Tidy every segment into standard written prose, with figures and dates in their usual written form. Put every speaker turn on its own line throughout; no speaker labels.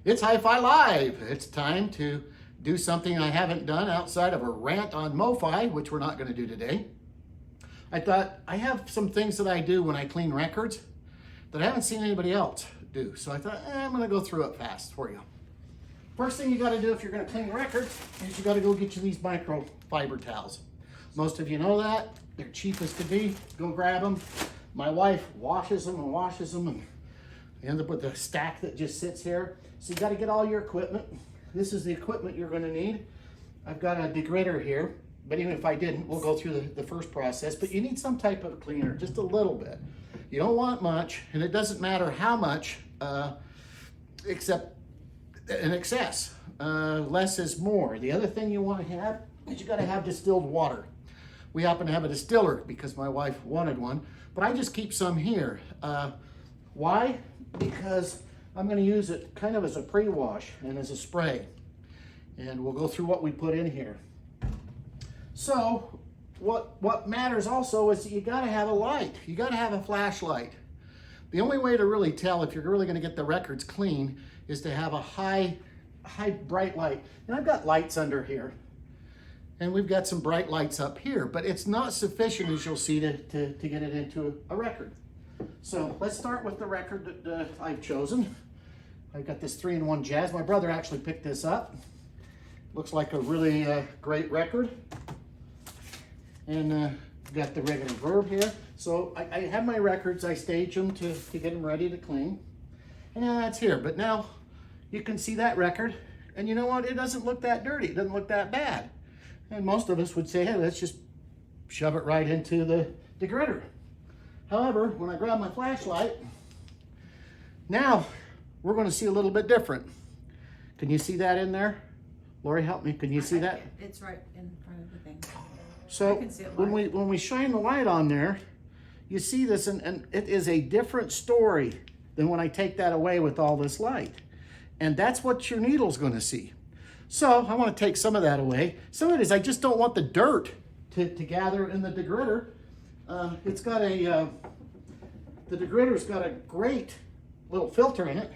It's HiFi Live. It's time to do something I haven't done outside of a rant on MoFi, which we're not going to do today. I thought I have some things that I do when I clean records that I haven't seen anybody else do. So I thought, I'm going to go through it fast for you. First thing you got to do if you're going to clean records is you got to go get you these microfiber towels. Most of you know that. They're cheap as could be. Go grab them. My wife washes them and washes them, and you end up with a stack that just sits here. So you got to get all your equipment. This is the equipment you're going to need. I've got a degritter here, but even if I didn't, we'll go through the first process. But you need some type of cleaner, just a little bit. You don't want much, and it doesn't matter how much, except in excess. Less is more. The other thing you want to have is you got to have distilled water. We happen to have a distiller because my wife wanted one, but I just keep some here. Why? Because I'm going to use it kind of as a pre-wash and as a spray. And we'll go through what we put in here. So what matters also is that you got to have a light. You got to have a flashlight. The only way to really tell if you're really going to get the records clean is to have a high bright light. And I've got lights under here. And we've got some bright lights up here, but it's not sufficient, as you'll see, to get it into a record. So let's start with the record that I've chosen. I've got this 3-in-1 Jazz. My brother actually picked this up. Looks like a really great record. And got the regular verb here. So I have my records. I stage them to get them ready to clean. And now that's here. But now you can see that record. And you know what? It doesn't look that dirty. It doesn't look that bad. And most of us would say, hey, let's just shove it right into the degritter. However, when I grab my flashlight, now we're going to see a little bit different. Can you see that in there? Lori, help me. Can you see that?
It's right in front of the thing.
So
I can see it
when we shine the light on there, you see this, and it is a different story than when I take that away with all this light. And that's what your needle's going to see. So I want to take some of that away. Some of it is I just don't want the dirt to gather in the degritter. It's got the degritter's got a great little filter in it.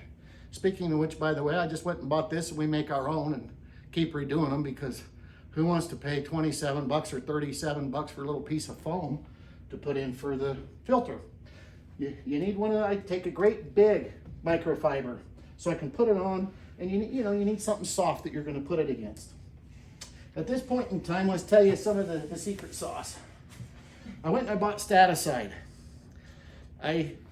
Speaking of which, by the way, I just went and bought this, and we make our own and keep redoing them because who wants to pay 27 bucks or 37 bucks for a little piece of foam to put in for the filter? You need one I take a great big microfiber so I can put it on. And you need something soft that you're going to put it against. At this point in time, let's tell you some of the secret sauce. I went and I bought Staticide.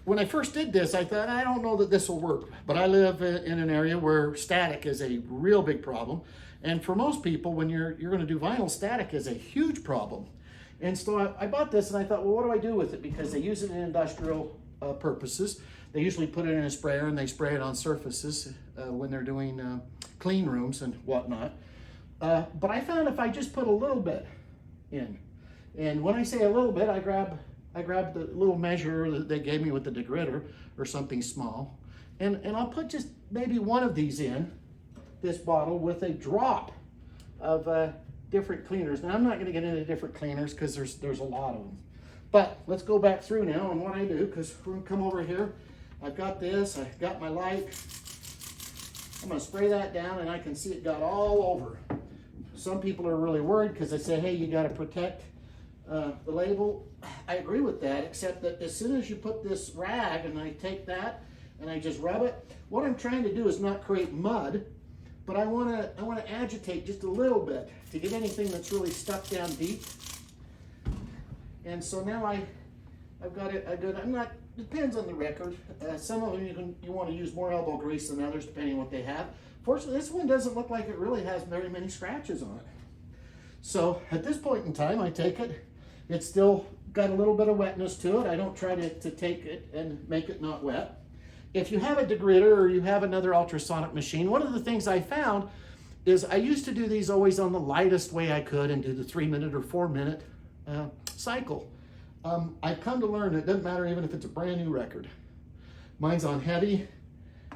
When I first did this, I thought, I don't know that this will work. But I live in an area where static is a real big problem. And for most people, when you're going to do vinyl, static is a huge problem. And so I bought this and I thought, well, what do I do with it? Because they use it in industrial purposes. They usually put it in a sprayer and they spray it on surfaces when they're doing clean rooms and whatnot. But I found if I just put a little bit in, and when I say a little bit, I grab the little measure that they gave me with the degritter or something small, and I'll put just maybe one of these in this bottle with a drop of different cleaners. Now I'm not going to get into different cleaners because there's a lot of them. But let's go back through now and what I do, because we're going to come over here. I've got this, I've got my light. I'm going to spray that down and I can see it got all over. Some people are really worried because they say, hey, you got to protect the label. I agree with that, except that as soon as you put this rag and I take that and I just rub it, what I'm trying to do is not create mud, but I want to agitate just a little bit to get anything that's really stuck down deep. And so now I've got it. Depends on the record. Some of them you want to use more elbow grease than others, depending on what they have. Fortunately, this one doesn't look like it really has very many scratches on it. So at this point in time, I take it. It's still got a little bit of wetness to it. I don't try to take it and make it not wet. If you have a degritter or you have another ultrasonic machine, one of the things I found is I used to do these always on the lightest way I could and do the 3-minute or 4-minute cycle. I've come to learn it doesn't matter even if it's a brand new record. Mine's on heavy.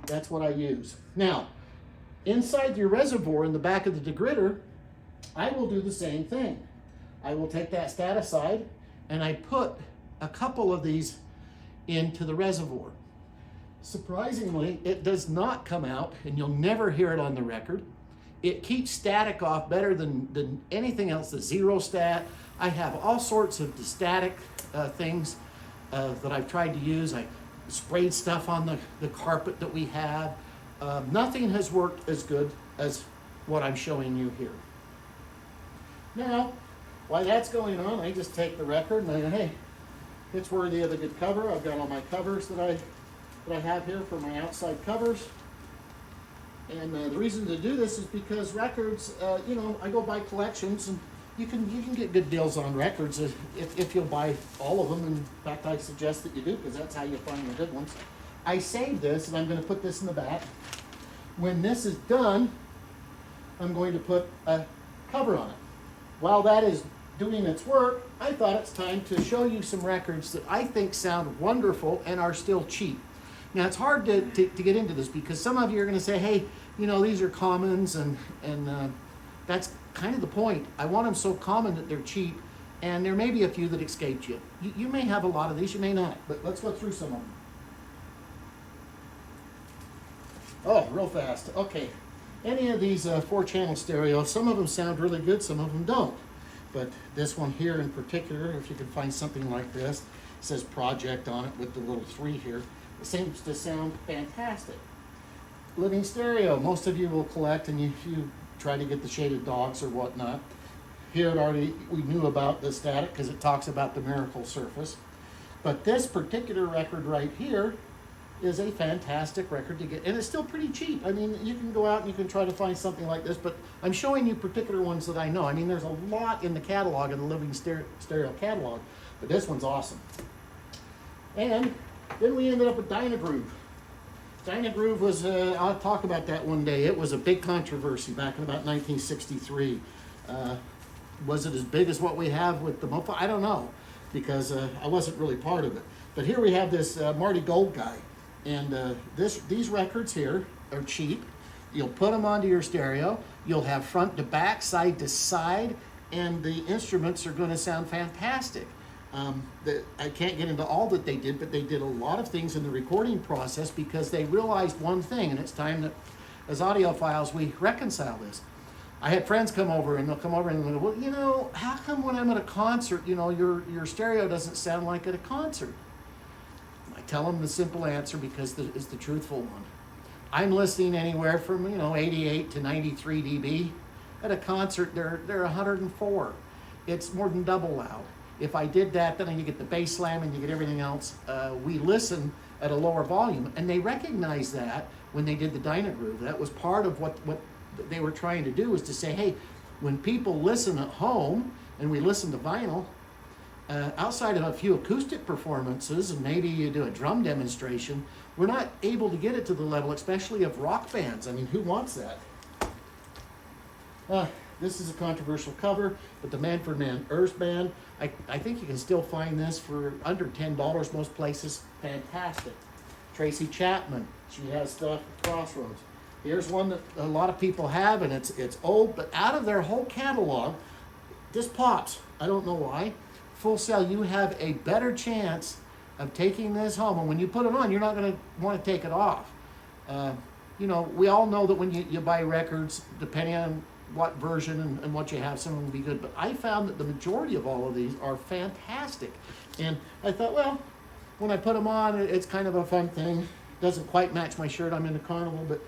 That's what I use. Now, inside your reservoir in the back of the degritter, I will do the same thing. I will take that Staticide and I put a couple of these into the reservoir. Surprisingly, it does not come out, and you'll never hear it on the record. It keeps static off better than anything else, the zero stat. I have all sorts of static things that I've tried to use. I sprayed stuff on the carpet that we have. Nothing has worked as good as what I'm showing you here. Now, while that's going on, I just take the record and I go, hey, it's worthy of a good cover. I've got all my covers that I have here for my outside covers. And the reason to do this is because records, I go buy collections, and you can get good deals on records if you'll buy all of them. In fact, I suggest that you do, because that's how you find the good ones. I saved this, and I'm going to put this in the back. When this is done, I'm going to put a cover on it. While that is doing its work, I thought it's time to show you some records that I think sound wonderful and are still cheap. Now, it's hard to get into this, because some of you are going to say, hey, these are commons, and that's kind of the point. I want them so common that they're cheap, and there may be a few that escaped you. You may have a lot of these, you may not, but let's go through some of them. Oh, real fast. Okay. Any of these 4-channel stereos, some of them sound really good, some of them don't. But this one here in particular, if you can find something like this, it says project on it with the little 3 here. It seems to sound fantastic. Living stereo, most of you will collect, and if you try to get the shaded dogs or whatnot. Here we knew about the static because it talks about the miracle surface. But this particular record right here is a fantastic record to get, and it's still pretty cheap. I mean, you can go out and you can try to find something like this, but I'm showing you particular ones that I know. I mean, there's a lot in the catalog, in the Living Stereo catalog, but this one's awesome. And then we ended up with Dynagroove. Dynagroove was, I'll talk about that one day. It was a big controversy back in about 1963. Was it as big as what we have with the MoFi? I don't know, because I wasn't really part of it. But here we have this Marty Gold guy. And these records here are cheap. You'll put them onto your stereo. You'll have front to back, side to side, and the instruments are going to sound fantastic. I can't get into all that they did, but they did a lot of things in the recording process because they realized one thing, and it's time that, as audiophiles, we reconcile this. I had friends come over, and they'll come over and they'll go, well, how come when I'm at a concert, your stereo doesn't sound like at a concert? I tell them the simple answer, because it's the truthful one. I'm listening anywhere from 88 to 93 dB. At a concert, they're 104. It's more than double loud. If I did that, then you get the bass slam and you get everything else. We listen at a lower volume, and they recognized that when they did the Dynagroove. That was part of what they were trying to do, was to say, hey, when people listen at home and we listen to vinyl, outside of a few acoustic performances and maybe you do a drum demonstration, we're not able to get it to the level, especially of rock bands. I mean, who wants that? This is a controversial cover, but the Manfred Mann Earth Band, I think you can still find this for under $10 most places. Fantastic. Tracy Chapman, she has stuff at Crossroads. Here's one that a lot of people have, and it's old, but out of their whole catalog, this pops. I don't know why. Full Sail, you have a better chance of taking this home, and when you put it on, you're not going to want to take it off. We all know that when you buy records, depending on what version and what you have, some of them will be good, but I found that the majority of all of these are fantastic. And I thought, well, when I put them on, it's kind of a fun thing. Doesn't quite match my shirt. I'm in the carnival, but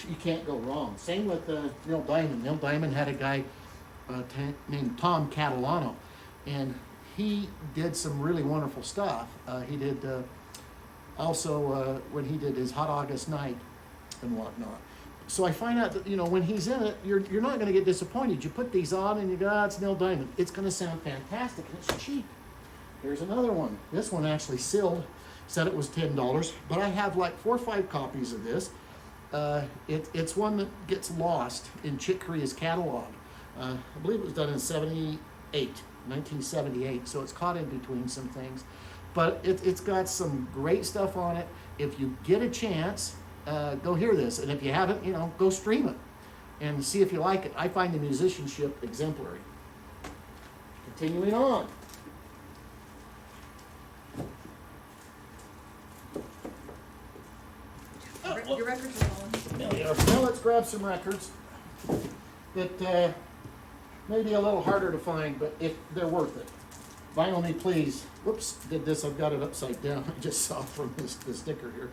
you can't go wrong. Same with Neil Diamond. Neil Diamond had a guy named Tom Catalano, and he did some really wonderful stuff. He did also when he did his Hot August Night and whatnot. So I find out that when he's in it, you're not going to get disappointed. You put these on and you go, it's Neil Diamond. It's going to sound fantastic, and it's cheap. Here's another one. This one actually sealed, said it was $10, but I have like 4 or 5 copies of this. It's one that gets lost in Chick Corea's catalog. I believe it was done in 1978, so it's caught in between some things. But it's got some great stuff on it. If you get a chance, go hear this. And if you haven't, go stream it and see if you like it. I find the musicianship exemplary. Continuing on.
Your records are falling.
There we are. Now let's grab some records that may be a little harder to find, but if they're worth it. Vinyl Me Please. Whoops, did this. I've got it upside down. I just saw from the sticker here.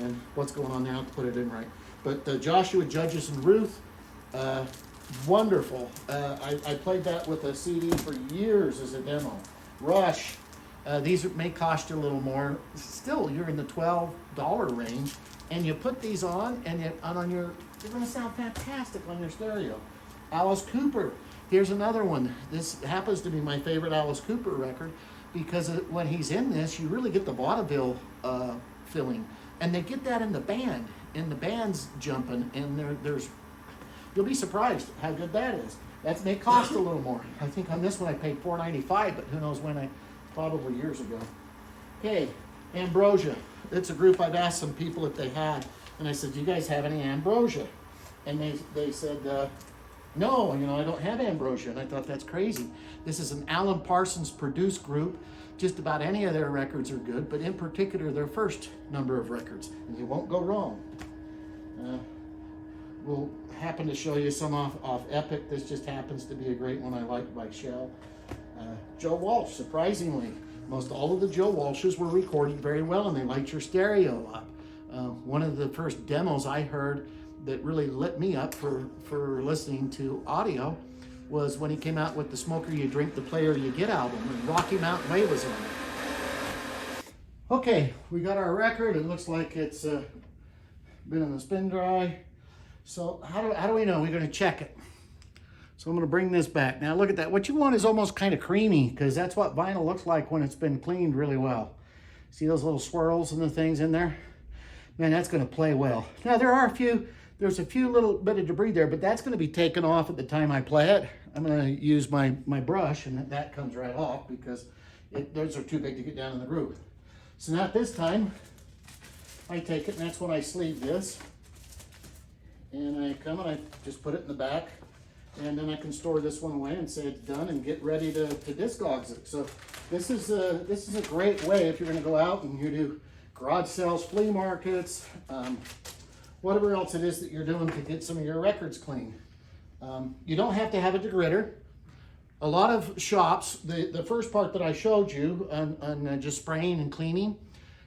And what's going on now to put it in right. But Joshua, Judges, and Ruth, wonderful. I played that with a CD for years as a demo. Rush. These may cost you a little more. Still, you're in the $12 range. And you put these on, and you're going to sound fantastic on your stereo. Alice Cooper. Here's another one. This happens to be my favorite Alice Cooper record because when he's in this, you really get the vaudeville feeling. And they get that in the band. And the band's jumping, and there's you'll be surprised how good that is. That may cost a little more. I think on this one I paid $4.95, but who knows when, probably years ago. Okay, Ambrosia. It's a group I've asked some people if they had, and I said, do you guys have any Ambrosia? And they said, no, I don't have Ambrosia. And I thought, that's crazy. This is an Alan Parsons produced group. Just about any of their records are good, but in particular their first number of records, and you won't go wrong. We'll happen to show you some off Epic. This just happens to be a great one I like by Shell. Joe Walsh, surprisingly. Most all of the Joe Walshes were recorded very well, and they light your stereo up. One of the first demos I heard that really lit me up for listening to audio was when he came out with the Smoker You Drink, the Player You Get album, and Rocky Mountain Way was on it. Okay, we got our record. It looks like it's been in the spin dry. So how do we know? We're going to check it. So I'm going to bring this back. Now look at that. What you want is almost kind of creamy, because that's what vinyl looks like when it's been cleaned really well. See those little swirls and the things in there? Man, that's going to play well. Now there's a few little bit of debris there, but that's going to be taken off at the time I play it. I'm going to use my brush, and that comes right off because those are too big to get down in the groove. So now at this time, I take it, and that's when I sleeve this. And I come and I just put it in the back, and then I can store this one away and say it's done and get ready to discogs it. So this is a great way if you're going to go out and you do garage sales, flea markets, whatever else it is that you're doing to get some of your records clean. You don't have to have a degritter. A lot of shops, the first part that I showed you on just spraying and cleaning,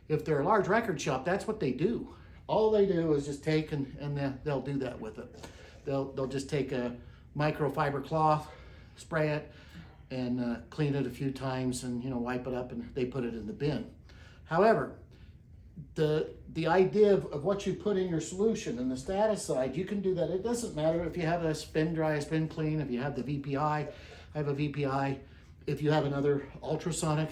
if they're a large record shop, that's what they do. All they do is just take and they'll do that with it. They'll just take a microfiber cloth, spray it, and clean it a few times, and wipe it up, and they put it in the bin. However, the idea of what you put in your solution and the status side, you can do that. It doesn't matter if you have a spin dry, a spin clean, if you have the VPI, I have a VPI, if you have another ultrasonic,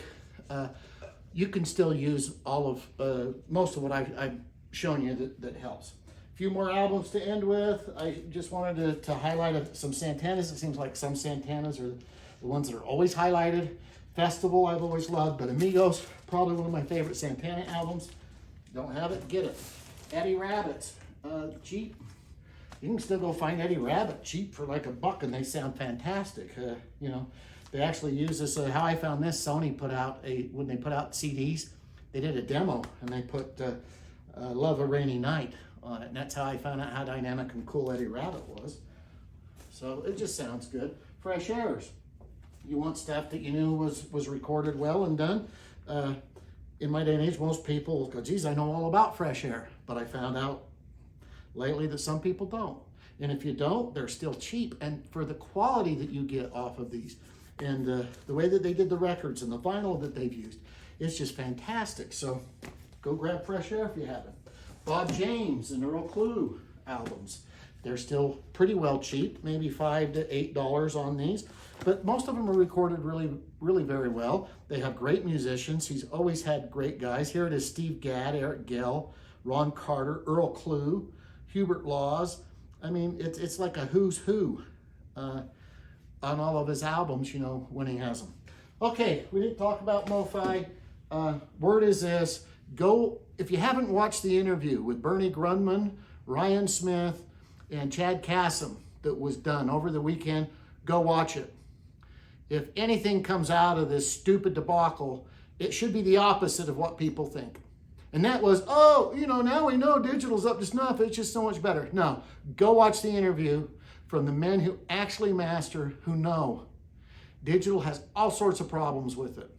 you can still use all of most of what I've shown you that helps. A few more albums to end with. I just wanted to highlight some Santanas. It seems like some Santanas are the ones that are always highlighted. Festival I've always loved, but Amigos, probably one of my favorite Santana albums. Don't have it, get it. Eddie Rabbit's, cheap. You can still go find Eddie Rabbit cheap for like $1, and they sound fantastic. They actually use this. How I found this, Sony put out when they put out CDs, they did a demo, and they put Love a Rainy Night on it, and that's how I found out how dynamic and cool Eddie Rabbit was. So it just sounds good. Fresh Airs. You want stuff that you knew was recorded well and done. In my day and age, most people go, geez, I know all about Fresh Air. But I found out lately that some people don't. And if you don't, they're still cheap. And for the quality that you get off of these, and the way that they did the records and the vinyl that they've used, it's just fantastic. So go grab Fresh Air if you haven't. Bob James and Earl Clue albums. They're still pretty well cheap, maybe $5 to $8 on these. But most of them are recorded really, really very well. They have great musicians. He's always had great guys. Here it is: Steve Gadd, Eric Gell, Ron Carter, Earl Clue, Hubert Laws. I mean, it's like a who's who on all of his albums, when he has them. Okay, we didn't talk about MoFi. Word is this: go, if you haven't watched the interview with Bernie Grundman, Ryan Smith, and Chad Kassem that was done over the weekend, go watch it. If anything comes out of this stupid debacle, it should be the opposite of what people think. And that was, oh, now we know digital's up to snuff. It's just so much better. No, go watch the interview from the men who actually master, who know. Digital has all sorts of problems with it.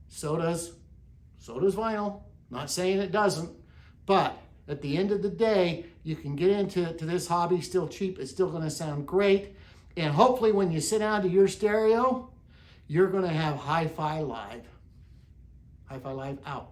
So does vinyl. Not saying it doesn't, but at the end of the day, you can get into this hobby still cheap. It's still going to sound great. And hopefully when you sit down to your stereo, you're going to have HiFi Live. HiFi Live out.